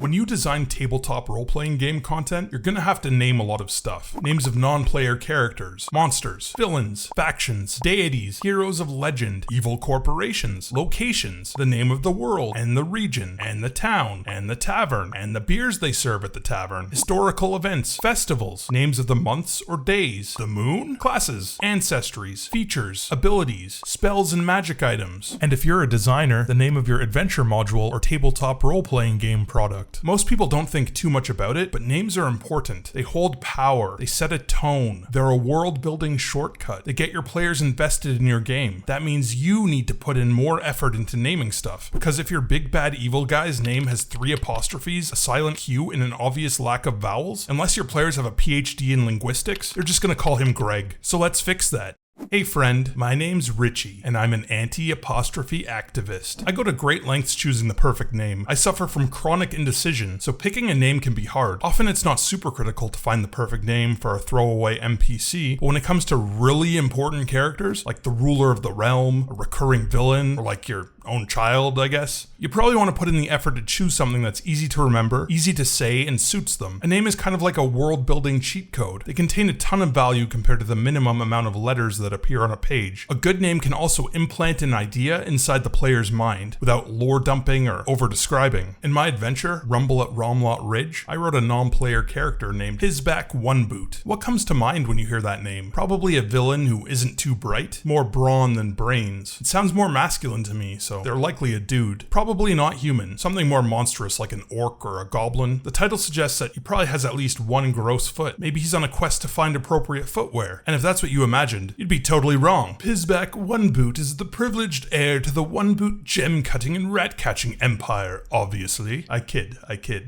When you design tabletop role-playing game content, you're gonna have to name a lot of stuff. Names of non-player characters, monsters, villains, factions, deities, heroes of legend, evil corporations, locations, the name of the world, and the region, and the town, and the tavern, and the beers they serve at the tavern, historical events, festivals, names of the months or days, the moon, classes, ancestries, features, abilities, spells and magic items. And if you're a designer, the name of your adventure module or tabletop role-playing game product. Most people don't think too much about it, but names are important. They hold power, they set a tone, they're a world-building shortcut. They get your players invested in your game. That means you need to put in more effort into naming stuff, because if your big bad evil guy's name has 3 apostrophes, a silent Q, and an obvious lack of vowels, unless your players have a PhD in linguistics, they're just gonna call him Greg. So let's fix that. Hey friend, my name's Richie, and I'm an anti-apostrophe activist. I go to great lengths choosing the perfect name. I suffer from chronic indecision, so picking a name can be hard. Often it's not super critical to find the perfect name for a throwaway NPC, but when it comes to really important characters, like the ruler of the realm, a recurring villain, or like your own child, I guess, you probably want to put in the effort to choose something that's easy to remember, easy to say, and suits them. A name is kind of like a world-building cheat code. They contain a ton of value compared to the minimum amount of letters that appear on a page. A good name can also implant an idea inside the player's mind without lore dumping or over-describing. In my adventure, Rumble at Romlot Ridge, I wrote a non-player character named Hisback One Boot. What comes to mind when you hear that name? Probably a villain who isn't too bright, more brawn than brains. It sounds more masculine to me, so they're likely a dude. Probably not human, something more monstrous like an orc or a goblin. The title suggests that he probably has at least 1 gross foot. Maybe he's on a quest to find appropriate footwear. And if that's what you imagined, you'd be totally wrong. Hisback One Boot is the privileged heir to the One Boot gem-cutting and rat-catching empire, obviously. I kid,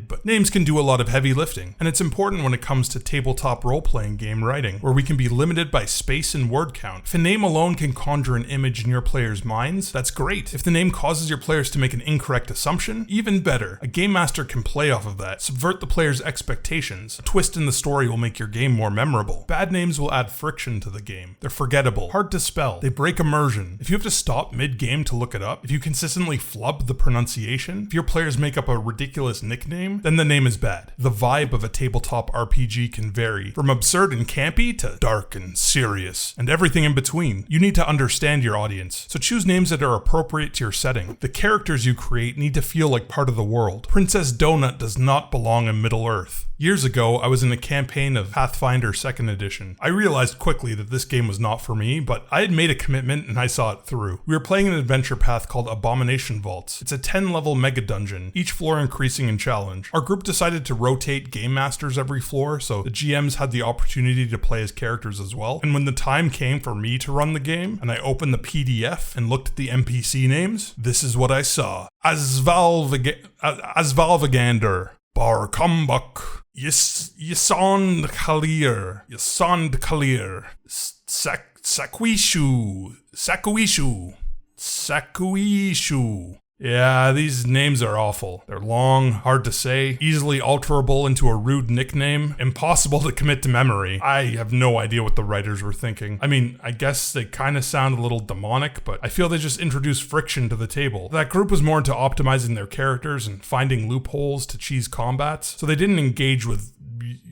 but names can do a lot of heavy lifting, and it's important when it comes to tabletop role-playing game writing, where we can be limited by space and word count. If a name alone can conjure an image in your players' minds, that's great. If the name causes your players to make an incorrect assumption, even better. A game master can play off of that, subvert the player's expectations. A twist in the story will make your game more memorable. Bad names will add friction to the game. They're forgettable, hard to spell, they break immersion. If you have to stop mid-game to look it up, if you consistently flub the pronunciation, if your players make up a ridiculous nickname, then the name is bad. The vibe of a tabletop RPG can vary, from absurd and campy to dark and serious, and everything in between. You need to understand your audience, so choose names that are appropriate to your setting. The characters you create need to feel like part of the world. Princess Donut does not belong in Middle-earth. Years ago, I was in a campaign of Pathfinder 2nd Edition. I realized quickly that this game was not for me, but I had made a commitment and I saw it through. We were playing an adventure path called Abomination Vaults. It's a 10-level mega dungeon, each floor increasing in challenge. Our group decided to rotate game masters every floor, so the GMs had the opportunity to play as characters as well. And when the time came for me to run the game, and I opened the PDF and looked at the NPC names, this is what I saw. Asvalvagander, Barkumbuk, Yasond Kalir, Sakuishu. Yeah, these names are awful. They're long, hard to say, easily alterable into a rude nickname, impossible to commit to memory. I have no idea what the writers were thinking. I mean, I guess they kind of sound a little demonic, but I feel they just introduced friction to the table. That group was more into optimizing their characters and finding loopholes to cheese combats, so they didn't engage with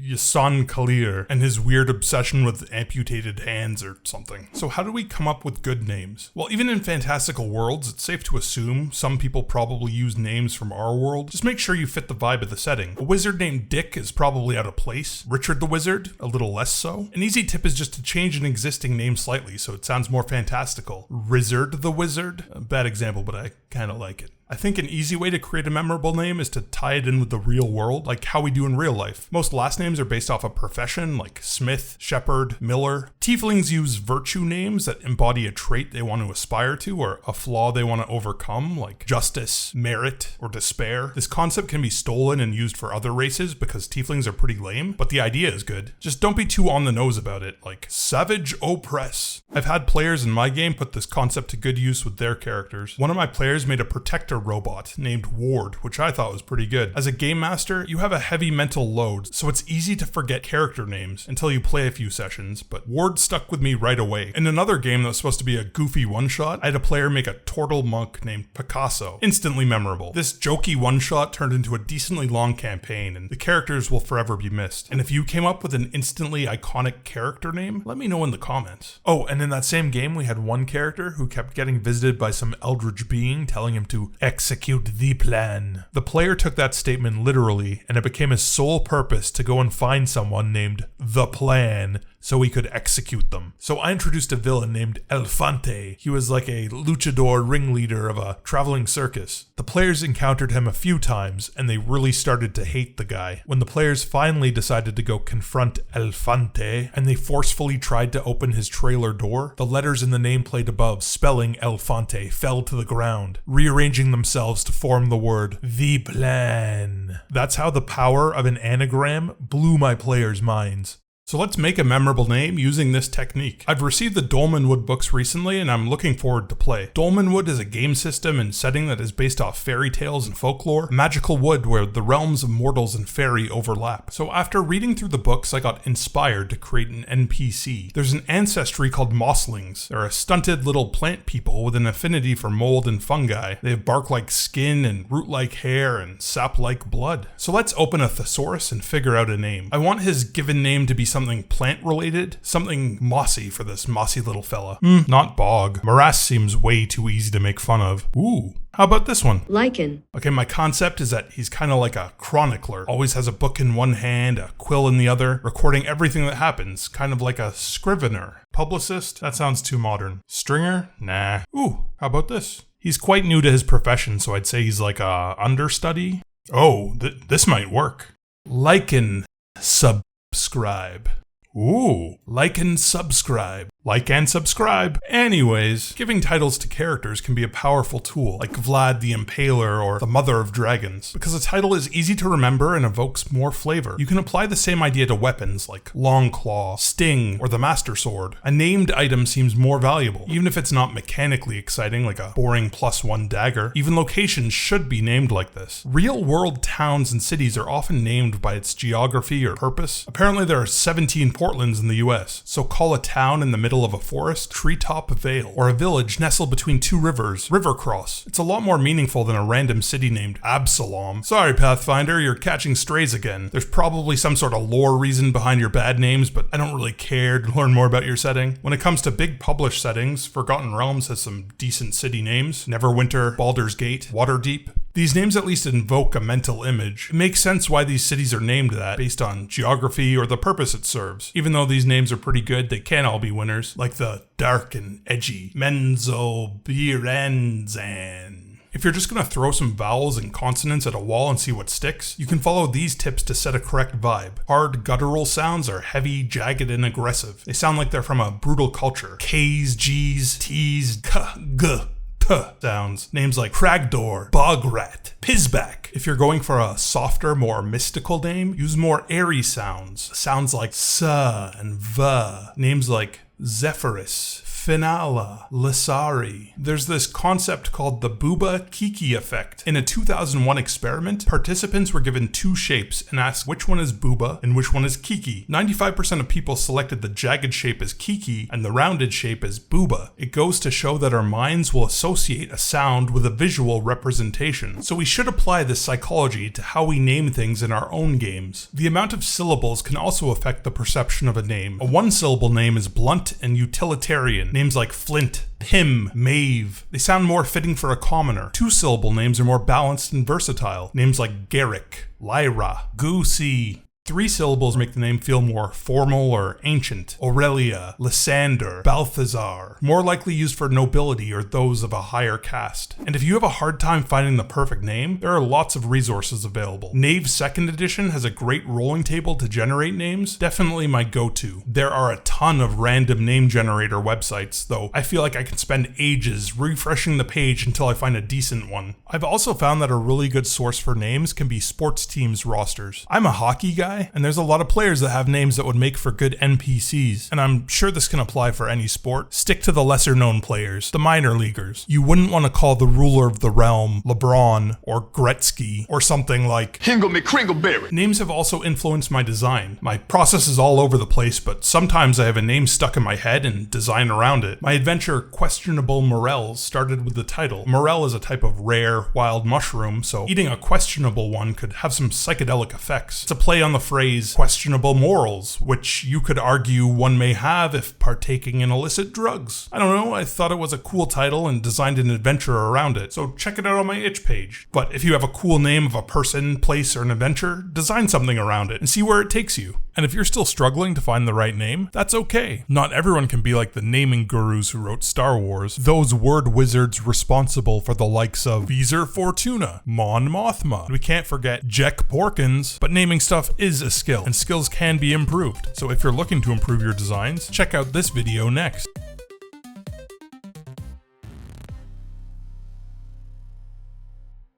Yasan Kalir and his weird obsession with amputated hands or something. So how do we come up with good names? Well, even in fantastical worlds, it's safe to assume some people probably use names from our world. Just make sure you fit the vibe of the setting. A wizard named Dick is probably out of place. Richard the Wizard, a little less so. An easy tip is just to change an existing name slightly so it sounds more fantastical. Rizzard the Wizard? A bad example, but I kind of like it. I think an easy way to create a memorable name is to tie it in with the real world, like how we do in real life. Most last names are based off a profession, like Smith, Shepherd, Miller. Tieflings use virtue names that embody a trait they want to aspire to or a flaw they want to overcome, like justice, merit, or despair. This concept can be stolen and used for other races because tieflings are pretty lame, but the idea is good. Just don't be too on the nose about it, like Savage Oppress. I've had players in my game put this concept to good use with their characters. One of my players made a protector robot named Ward, which I thought was pretty good. As a game master, you have a heavy mental load, so it's easy easy to forget character names until you play a few sessions, but Ward stuck with me right away. In another game that was supposed to be a goofy one-shot, I had a player make a turtle monk named Picasso. Instantly memorable. This jokey one-shot turned into a decently long campaign, and the characters will forever be missed. And if you came up with an instantly iconic character name, let me know in the comments. Oh, and in that same game, we had one character who kept getting visited by some eldritch being telling him to execute the plan. The player took that statement literally, and it became his sole purpose to go and find someone named The Plan so he could execute them. So I introduced a villain named Elefante. He was like a luchador ringleader of a traveling circus. The players encountered him a few times, and they really started to hate the guy. When the players finally decided to go confront Elefante, and they forcefully tried to open his trailer door, the letters in the nameplate above spelling Elefante fell to the ground, rearranging themselves to form the word The Plan. That's how the power of an anagram blew my players' minds. So let's make a memorable name using this technique. I've received the Dolmenwood books recently, and I'm looking forward to play. Dolmenwood is a game system and setting that is based off fairy tales and folklore, a magical wood where the realms of mortals and fairy overlap. So after reading through the books, I got inspired to create an NPC. There's an ancestry called mosslings. They're a stunted little plant people with an affinity for mold and fungi. They have bark-like skin and root-like hair and sap-like blood. So let's open a thesaurus and figure out a name. I want his given name to be something plant related, something mossy for this mossy little fella. Not bog. Morass seems way too easy to make fun of. Ooh. How about this one? Lichen. Okay, my concept is that he's kind of like a chronicler. Always has a book in one hand, a quill in the other, recording everything that happens, kind of like a scrivener. Publicist? That sounds too modern. Stringer? Nah. Ooh, how about this? He's quite new to his profession, so I'd say he's like a understudy. Oh, this might work. Lichen subscribe. Ooh, like and subscribe. Like and subscribe. Anyways, giving titles to characters can be a powerful tool, like Vlad the Impaler or the Mother of Dragons, because a title is easy to remember and evokes more flavor. You can apply the same idea to weapons like Longclaw, Sting, or the Master Sword. A named item seems more valuable, even if it's not mechanically exciting like a boring +1 dagger. Even locations should be named like this. Real-world towns and cities are often named by its geography or purpose. Apparently there are 17 Portlands in the US, so call a town in the middle of a forest Treetop Vale, or a village nestled between two rivers Rivercross. It's a lot more meaningful than a random city named Absalom. Sorry Pathfinder, you're catching strays again. There's probably some sort of lore reason behind your bad names, but I don't really care to learn more about your setting. When it comes to big published settings, Forgotten Realms has some decent city names. Neverwinter, Baldur's Gate, Waterdeep. These names at least invoke a mental image. It makes sense why these cities are named that, based on geography or the purpose it serves. Even though these names are pretty good, they can't all be winners, like the dark and edgy Menzoberranzan. If you're just going to throw some vowels and consonants at a wall and see what sticks, you can follow these tips to set a correct vibe. Hard guttural sounds are heavy, jagged, and aggressive. They sound like they're from a brutal culture. K's, G's, T's, K, G, T sounds. Names like Cragdor, Bograt, Pizback. If you're going for a softer, more mystical name, use more airy sounds. Sounds like S and V. Names like Zephyrus, Finala, Lissari. There's this concept called the Booba Kiki effect. In a 2001 experiment, participants were given two shapes and asked which one is Booba and which one is Kiki. 95% of people selected the jagged shape as Kiki and the rounded shape as Booba. It goes to show that our minds will associate a sound with a visual representation. So we should apply this psychology to how we name things in our own games. The amount of syllables can also affect the perception of a name. A one-syllable name is blunt and utilitarian. Names like Flint, Pim, Maeve, they sound more fitting for a commoner. Two-syllable names are more balanced and versatile. Names like Garrick, Lyra, Goosey. Three syllables make the name feel more formal or ancient. Aurelia, Lysander, Balthazar, more likely used for nobility or those of a higher caste. And if you have a hard time finding the perfect name, there are lots of resources available. Knave 2nd edition has a great rolling table to generate names, definitely my go-to. There are a ton of random name generator websites, though I feel like I can spend ages refreshing the page until I find a decent one. I've also found that a really good source for names can be sports teams rosters. I'm a hockey guy, guy. And there's a lot of players that have names that would make for good NPCs, and I'm sure this can apply for any sport. Stick to the lesser known players, the minor leaguers. You wouldn't want to call the ruler of the realm LeBron or Gretzky or something like Hingle McCringleberry. Names have also influenced my design. My process is all over the place, but sometimes I have a name stuck in my head and design around it. My adventure Questionable Morels started with the title. Morel is a type of rare, wild mushroom, so eating a questionable one could have some psychedelic effects. It's a play on the phrase questionable morals, which you could argue one may have if partaking in illicit drugs. I don't know, I thought it was a cool title and designed an adventure around it, so check it out on my itch page. But if you have a cool name of a person, place, or an adventure, design something around it and see where it takes you. And if you're still struggling to find the right name, that's okay. Not everyone can be like the naming gurus who wrote Star Wars, those word wizards responsible for the likes of Visor Fortuna, Mon Mothma. We can't forget Jack Porkins, but naming stuff is a skill, and skills can be improved. So if you're looking to improve your designs, check out this video next.